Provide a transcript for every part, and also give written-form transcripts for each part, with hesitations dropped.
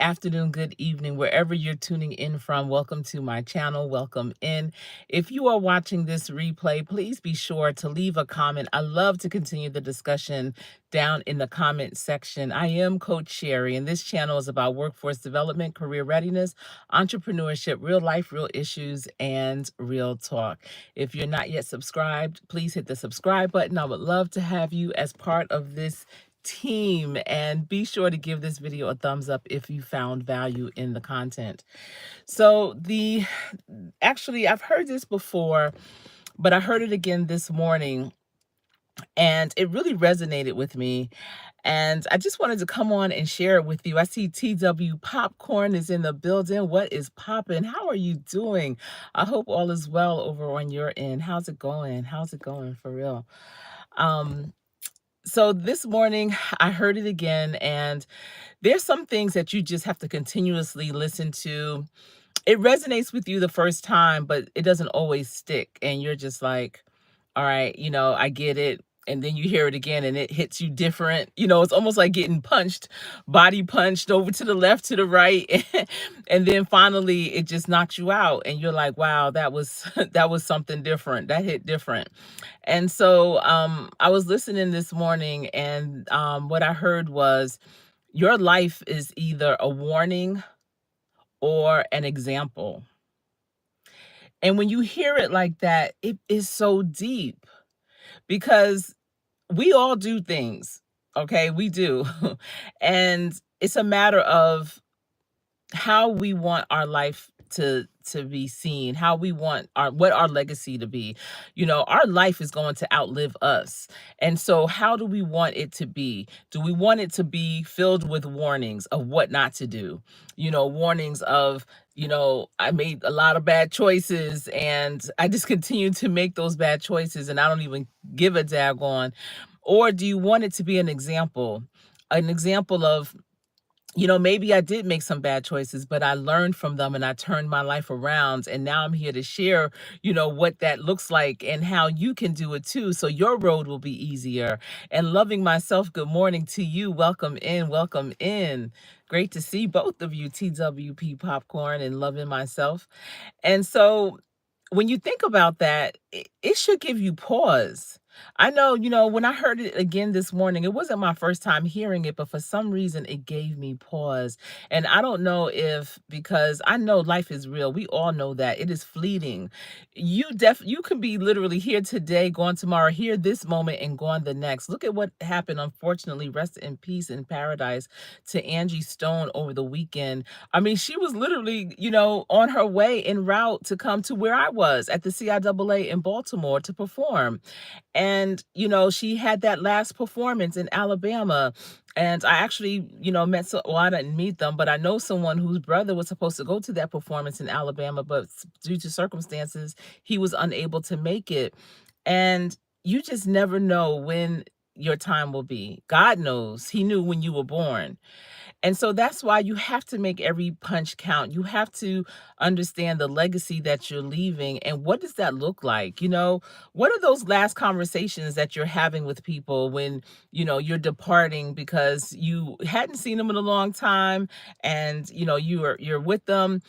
afternoon, good evening, wherever you're tuning in from. Welcome to my channel. Welcome in. If you are watching this replay, please be sure to leave a comment. I love to continue the discussion down in the comment section. I am Coach Sherri, and this channel is about workforce development, career readiness, entrepreneurship, real life, real issues, and real talk. If you're not yet subscribed, please hit the subscribe button. I would love to have you as part of this team, and be sure to give this video a thumbs up if you found value in the content. So actually, I've heard this before, but I heard it again this morning and it really resonated with me, and I just wanted to come on and share it with you. I see TW Popcorn is in the building. What is popping? How are you doing? I hope all is well over on your end. How's it going? How's it going for real? um so this morning I heard it again, and there's some things that you just have to continuously listen to. It resonates with you the first time, but it doesn't always stick. And you're just like, all right, I get it. And then you hear it again and it hits you different. It's almost like getting punched, body punched over to the left, to the right. And then finally it just knocks you out. And you're like, wow, that was that was something different. That hit different. And so I was listening this morning, and what I heard was your life is either a warning or an example. And when you hear it like that, it is so deep, because we all do things, okay? We do. And it's a matter of how we want our life to be seen, how we want our legacy to be. Our life is going to outlive us. And so how do we want it to be? Do we want it to be filled with warnings of what not to do? Warnings of, I made a lot of bad choices and I just continue to make those bad choices and I don't even give a daggone? Or do you want it to be an example of, maybe I did make some bad choices, but I learned from them and I turned my life around. And now I'm here to share, what that looks like and how you can do it too. So your road will be easier. And loving myself, good morning to you. Welcome in. Welcome in. Great to see both of you, TWP Popcorn and Loving Myself. And so when you think about that, it should give you pause. I know, when I heard it again this morning, it wasn't my first time hearing it, but for some reason it gave me pause. And I don't know if because I know life is real. We all know that it is fleeting. You can be literally here today, gone tomorrow, here this moment and gone the next. Look at what happened, unfortunately, rest in peace in paradise, to Angie Stone over the weekend. I mean, she was literally, on her way en route to come to where I was at the CIAA in Baltimore to perform. And, she had that last performance in Alabama. And I actually, well, I didn't meet them, but I know someone whose brother was supposed to go to that performance in Alabama, but due to circumstances, he was unable to make it. And you just never know when your time will be. God knows. He knew when you were born. And so that's why you have to make every punch count. You have to understand the legacy that you're leaving and what does that look like? What are those last conversations that you're having with people when, you're departing because you hadn't seen them in a long time and, you're with them?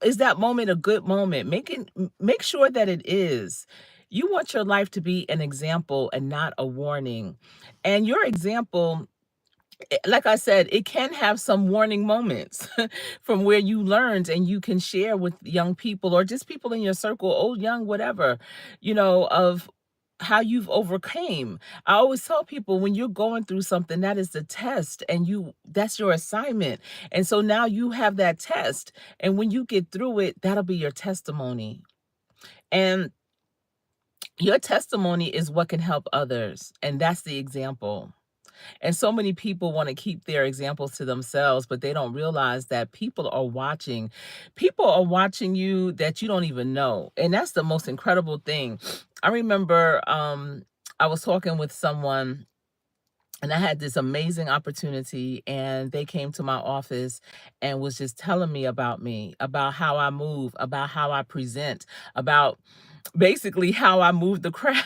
Is that moment a good moment? Make sure that it is. You want your life to be an example and not a warning. And your example, like I said, it can have some warning moments from where you learned, and you can share with young people or just people in your circle, old, young, whatever, of how you've overcame. I always tell people, when you're going through something, that is the test, and that's your assignment. And so now you have that test, and when you get through it, that'll be your testimony. And your testimony is what can help others, and that's the example. And so many people want to keep their examples to themselves, but they don't realize that people are watching. People are watching you that you don't even know. And that's the most incredible thing. I remember I was talking with someone, and I had this amazing opportunity, and they came to my office and was just telling me, about how I move, about how I present, about basically how I move the crowd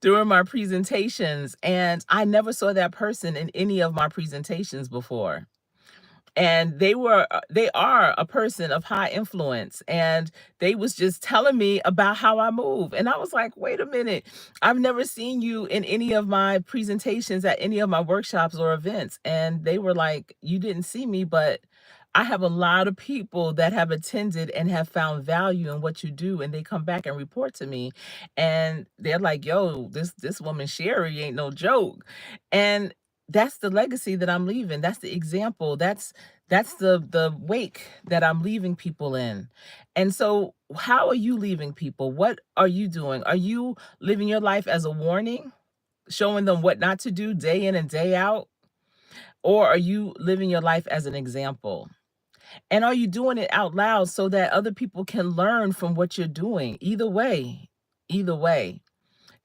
during my presentations. And I never saw that person in any of my presentations before. and they are a person of high influence, and they was just telling me about how I move, and I was like, wait a minute, I've never seen you in any of my presentations at any of my workshops or events. And they were like, you didn't see me, but I have a lot of people that have attended and have found value in what you do, and they come back and report to me, and they're like, yo, this woman Sherri ain't no joke. And that's the legacy that I'm leaving. That's the example. That's the wake that I'm leaving people in. And so, how are you leaving people? What are you doing? Are you living your life as a warning, showing them what not to do day in and day out? Or are you living your life as an example? And are you doing it out loud so that other people can learn from what you're doing? Either way,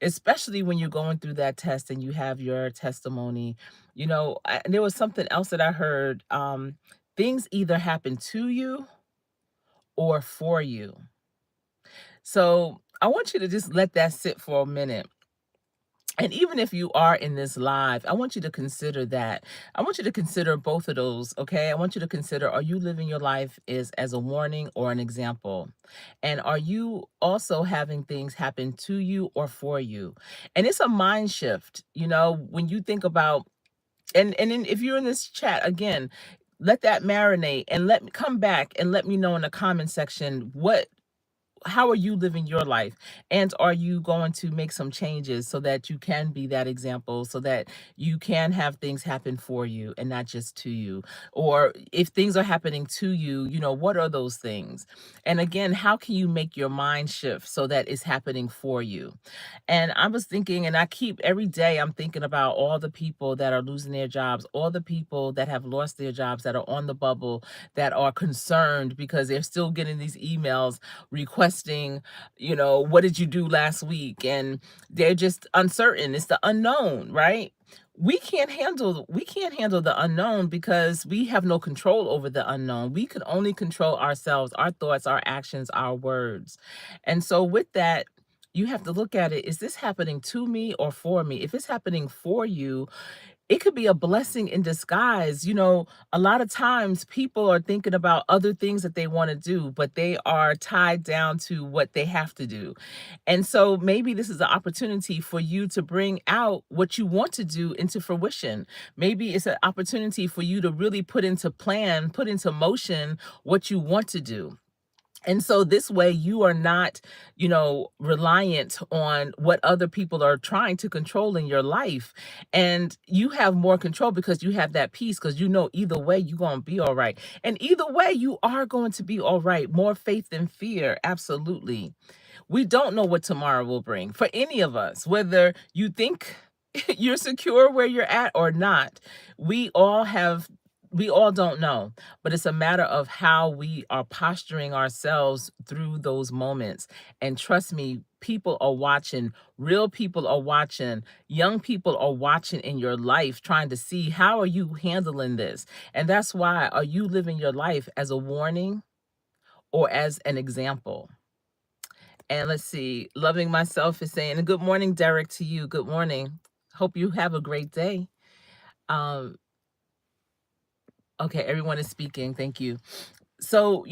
especially when you're going through that test and you have your testimony. And there was something else that I heard. Things either happen to you or for you. So I want you to just let that sit for a minute. And even if you are in this live, I want you to consider that. I want you to consider both of those, okay? I want you to consider, are you living your life as a warning or an example? And are you also having things happen to you or for you? And it's a mind shift, when you think about, and then if you're in this chat again, let that marinate and let me come back and let me know in the comment section how are you living your life, and are you going to make some changes so that you can be that example, so that you can have things happen for you and not just to you? Or if things are happening to you, what are those things? And again, how can you make your mind shift so that it's happening for you? And I was thinking, and I keep every day I'm thinking about all the people that are losing their jobs, all the people that have lost their jobs, that are on the bubble, that are concerned because they're still getting these emails requesting, what did you do last week? And they're just uncertain. It's the unknown, right? We can't handle the unknown because we have no control over the unknown. We can only control ourselves, our thoughts, our actions, our words. And so with that, you have to look at it. Is this happening to me or for me? If it's happening for you, it could be a blessing in disguise. A lot of times people are thinking about other things that they want to do, but they are tied down to what they have to do. And so maybe this is an opportunity for you to bring out what you want to do into fruition. Maybe it's an opportunity for you to really put into motion what you want to do. And so this way you are not, reliant on what other people are trying to control in your life. And you have more control because you have that peace, because either way you're going to be all right. And either way you are going to be all right. More faith than fear. Absolutely. We don't know what tomorrow will bring for any of us, whether you think you're secure where you're at or not. We all have we all don't know, but it's a matter of how we are posturing ourselves through those moments. And trust me, people are watching, real people are watching, young people are watching in your life, trying to see how are you handling this. And that's why, are you living your life as a warning or as an example? And let's see, Loving Myself is saying, good morning, Derek, to you. Good morning. Hope you have a great day. Um, okay, everyone is speaking. Thank you. So,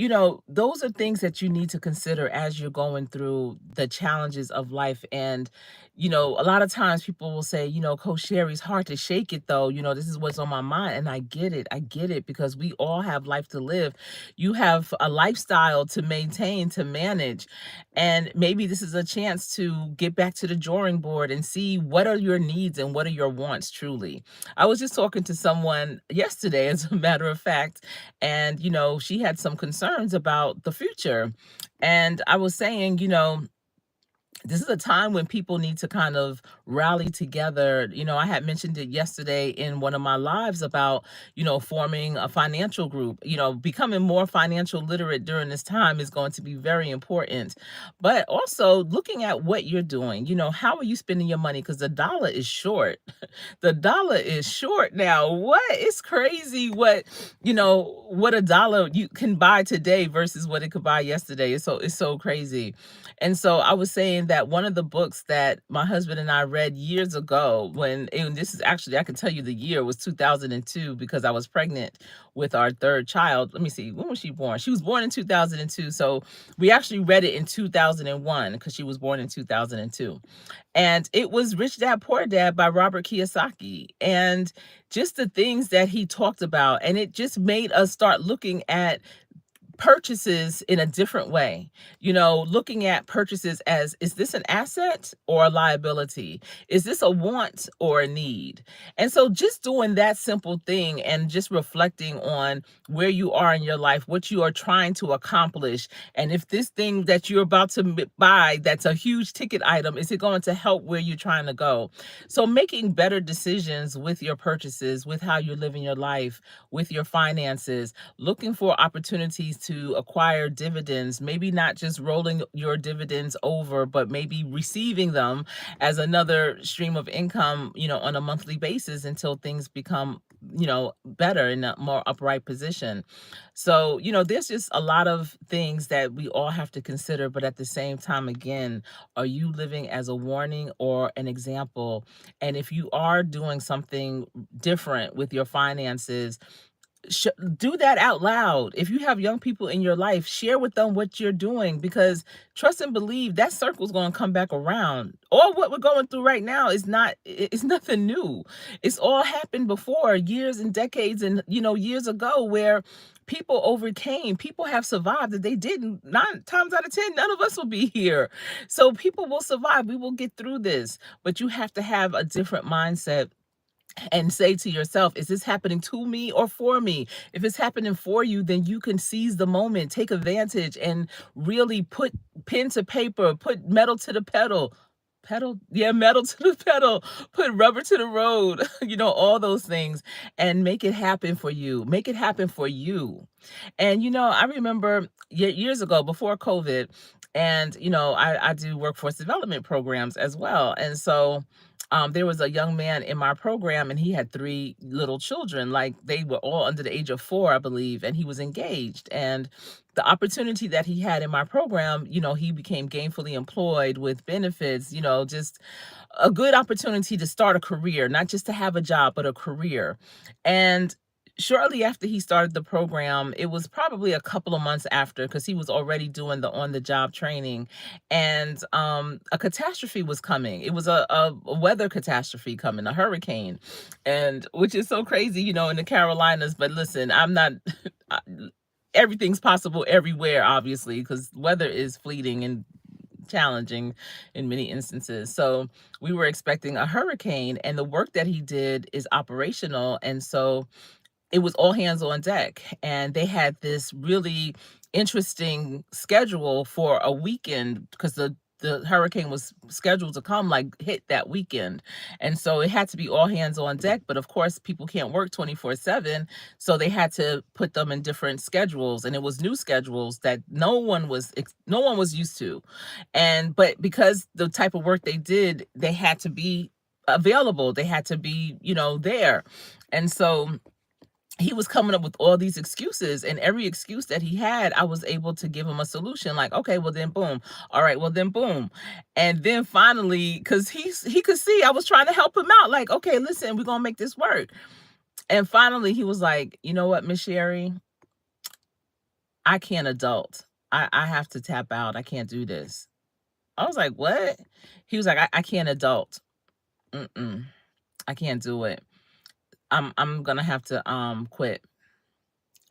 those are things that you need to consider as you're going through the challenges of life. And, a lot of times people will say, Coach Sherri's hard to shake it though. This is what's on my mind. And I get it. I get it, because we all have life to live. You have a lifestyle to maintain, to manage. And maybe this is a chance to get back to the drawing board and see what are your needs and what are your wants truly. I was just talking to someone yesterday, as a matter of fact, and, she had some concerns about the future. And I was saying, this is a time when people need to kind of rally together. I had mentioned it yesterday in one of my lives about, forming a financial group. Becoming more financial literate during this time is going to be very important. But also looking at what you're doing, how are you spending your money? Because the dollar is short. The dollar is short now. What? It's crazy what a dollar you can buy today versus what it could buy yesterday. It's so crazy. And so I was saying that that one of the books that my husband and I read years ago, and this is actually, I can tell you the year was 2002 because I was pregnant with our third child. Let me see, when was she born? She was born in 2002. So we actually read it in 2001 because she was born in 2002. And it was Rich Dad Poor Dad by Robert Kiyosaki. And just the things that he talked about, and it just made us start looking at purchases in a different way. Looking at purchases as, is this an asset or a liability? Is this a want or a need? And so just doing that simple thing and just reflecting on where you are in your life, what you are trying to accomplish, and if this thing that you're about to buy that's a huge ticket item, is it going to help where you're trying to go? So making better decisions with your purchases, with how you're living your life, with your finances, looking for opportunities to acquire dividends, maybe not just rolling your dividends over, but maybe receiving them as another stream of income, on a monthly basis until things become, better in a more upright position. So, there's just a lot of things that we all have to consider, but at the same time, again, are you living as a warning or an example? And if you are doing something different with your finances, sh- do that out loud. If you have young people in your life, share with them what you're doing, because trust and believe that circle's going to come back around. All what we're going through right now is it's nothing new. It's all happened before, years and decades and years ago, where people have survived that they didn't. 9 times out of 10, none of us will be here. So people will survive. We will get through this, but you have to have a different mindset and say to yourself, is this happening to me or for me? If it's happening for you, then you can seize the moment, take advantage, and really put pen to paper, put metal to the pedal. Pedal? Yeah, metal to the pedal, put rubber to the road, all those things, and make it happen for you. Make it happen for you. And I remember years ago before COVID, and I do workforce development programs as well. And so there was a young man in my program, and he had three little children. Like, they were all under the age of 4, I believe, and he was engaged. And the opportunity that he had in my program, he became gainfully employed with benefits, just a good opportunity to start a career, not just to have a job, but a career. And shortly after he started the program, it was probably a couple of months after, because he was already doing the on the job training, and a catastrophe was coming. It was a weather catastrophe coming, a hurricane, and which is so crazy, in the Carolinas. But listen, I'm not I- everything's possible everywhere, obviously, because weather is fleeting and challenging in many instances. So we were expecting a hurricane, and the work that he did is operational. And so it was all hands on deck, and they had this really interesting schedule for a weekend, because the hurricane was scheduled to come, like, hit that weekend. And so it had to be all hands on deck, but of course people can't work 24/7, so they had to put them in different schedules, and it was new schedules that no one was used to. And but because the type of work they did, they had to be available, they had to be, there. And so he was coming up with all these excuses, and every excuse that he had, I was able to give him a solution, like, okay, well then boom. All right, well then boom. And then finally, because he could see I was trying to help him out, like, okay, listen, we're gonna make this work. And finally he was like, you know what, Miss Sherri, I can't adult. I have to tap out. I can't do this. I was like, what? He was like, I can't adult. Mm-mm. I can't do it. I'm gonna have to quit.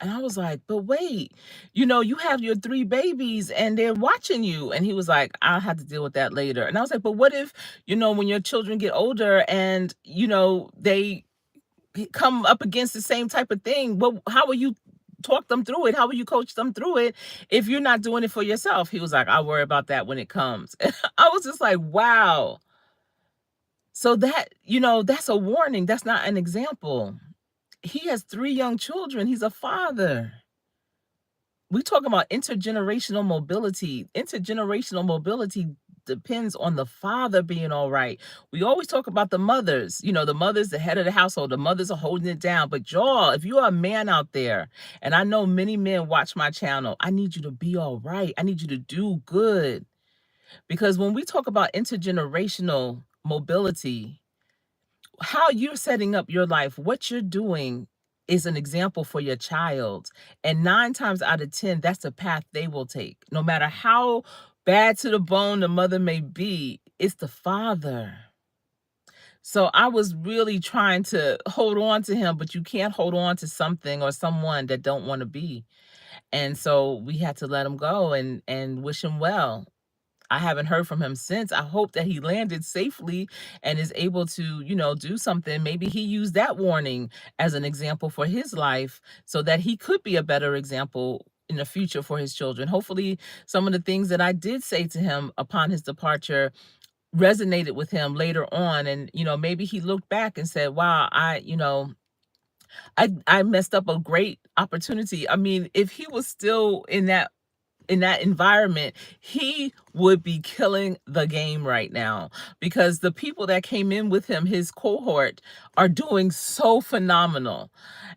And I was like, but wait, you have your three babies and they're watching you. And he was like, I'll have to deal with that later. And I was like, but what if, when your children get older and, they come up against the same type of thing? Well, how will you talk them through it? How will you coach them through it if you're not doing it for yourself? He was like, I'll worry about that when it comes. I was just like, wow. So that's a warning. That's not an example. He has three young children. He's a father. We talk about intergenerational mobility. Intergenerational mobility depends on the father being all right. We always talk about the mothers. The mother's the head of the household. The mothers are holding it down. But y'all, if you are a man out there, and I know many men watch my channel, I need you to be all right. I need you to do good. Because when we talk about intergenerational mobility, how you're setting up your life, what you're doing is an example for your child. And 9 times out of 10, that's the path they will take. No matter how bad to the bone the mother may be, it's the father. So I was really trying to hold on to him, but you can't hold on to something or someone that don't want to be. And so we had to let him go and wish him well. I haven't heard from him since. I hope that he landed safely and is able to, do something. Maybe he used that warning as an example for his life so that he could be a better example in the future for his children. Hopefully, some of the things that I did say to him upon his departure resonated with him later on. And, maybe he looked back and said, wow, I messed up a great opportunity. I mean, if he was still in that environment, he would be killing the game right now, because the people that came in with him, his cohort, are doing so phenomenal.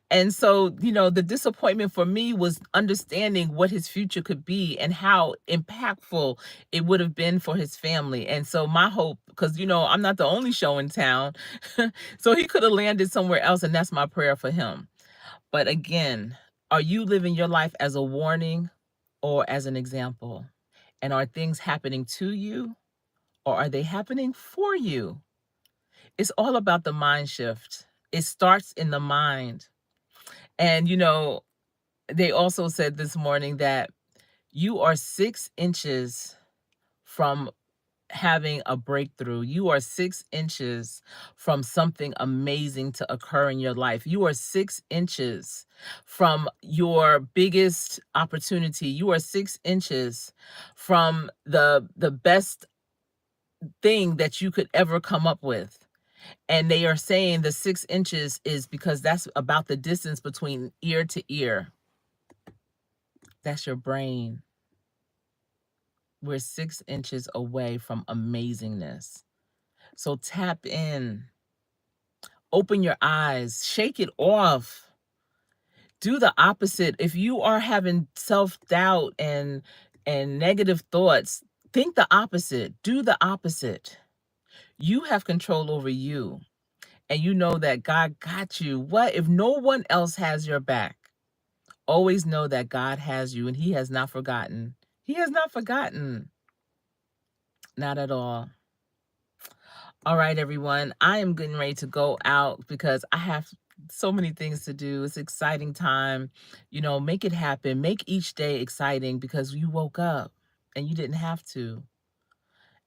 And so, the disappointment for me was understanding what his future could be and how impactful it would have been for his family. And so my hope, because I'm not the only show in town, so he could have landed somewhere else, and that's my prayer for him. But again, are you living your life as a warning or as an example? And are things happening to you, or are they happening for you? It's all about the mind shift. It starts in the mind. And, they also said this morning that you are 6 inches from having a breakthrough. You are 6 inches from something amazing to occur in your life. You are 6 inches from your biggest opportunity. You are 6 inches from the best thing that you could ever come up with. And they are saying the 6 inches is because that's about the distance between ear to ear. That's your brain. We're 6 inches away from amazingness. So tap in, open your eyes, shake it off. Do the opposite. If you are having self-doubt and negative thoughts, think the opposite. Do the opposite. You have control over you. And you know that God got you. What if no one else has your back? Always know that God has you, and he has not forgotten. He has not forgotten. Not at all. All right, everyone. I am getting ready to go out because I have so many things to do. It's exciting time. Make it happen. Make each day exciting because you woke up and you didn't have to.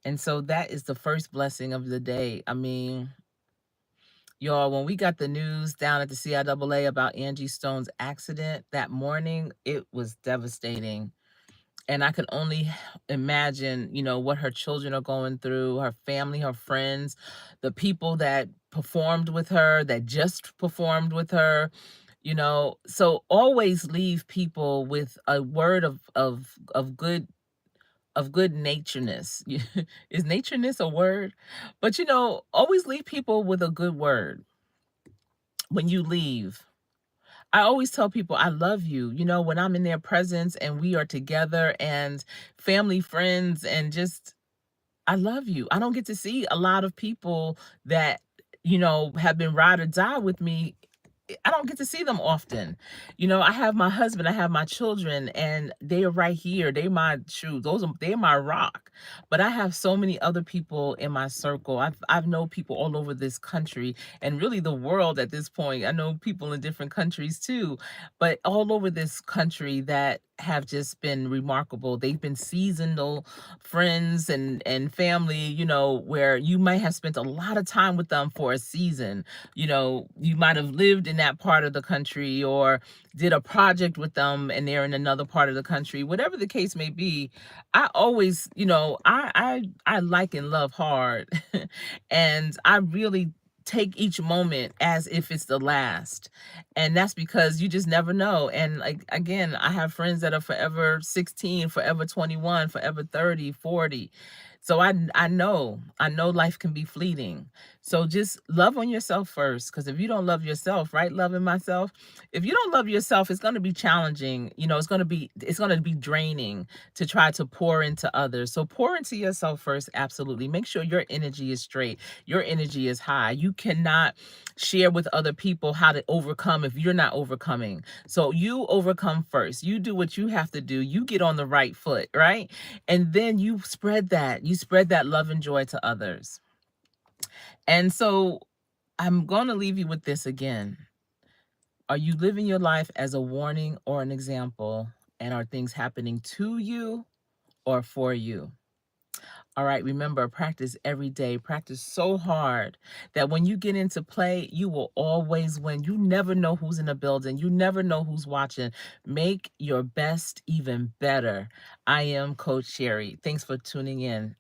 And so that is the first blessing of the day. I mean, y'all, when we got the news down at the CIAA about Angie Stone's accident that morning, it was devastating. And I can only imagine, what her children are going through, her family, her friends, the people that performed with her, that just performed with her, So always leave people with a word of good natureness. Is natureness a word? But always leave people with a good word when you leave. I always tell people I love you, when I'm in their presence and we are together and family, friends, and just, I love you. I don't get to see a lot of people that, have been ride or die with me. I don't get to see them often. I have my husband, I have my children, and they are right here. They my shoes. They're my rock. But I have so many other people in my circle. I've known people all over this country and really the world at this point. I know people in different countries too, but all over this country that have just been remarkable. They've been seasonal friends and family, where you might have spent a lot of time with them for a season. You might have lived in that part of the country or did a project with them and they're in another part of the country. Whatever the case may be, I always, I like and love hard. And I really take each moment as if it's the last. And that's because you just never know. And like, again, I have friends that are forever 16, forever 21, forever 30, 40. So I know life can be fleeting. So just love on yourself first, because if you don't love yourself, right, loving myself, if you don't love yourself, it's going to be challenging. It's going to be draining to try to pour into others. So pour into yourself first. Absolutely. Make sure your energy is straight. Your energy is high. You cannot share with other people how to overcome if you're not overcoming. So you overcome first. You do what you have to do. You get on the right foot, right? And then you spread that love and joy to others. And so I'm going to leave you with this again. Are you living your life as a warning or an example? And are things happening to you or for you? All right, remember, practice every day. Practice so hard that when you get into play, you will always win. You never know who's in the building, you never know who's watching. Make your best even better. I am Coach Sherri. Thanks for tuning in.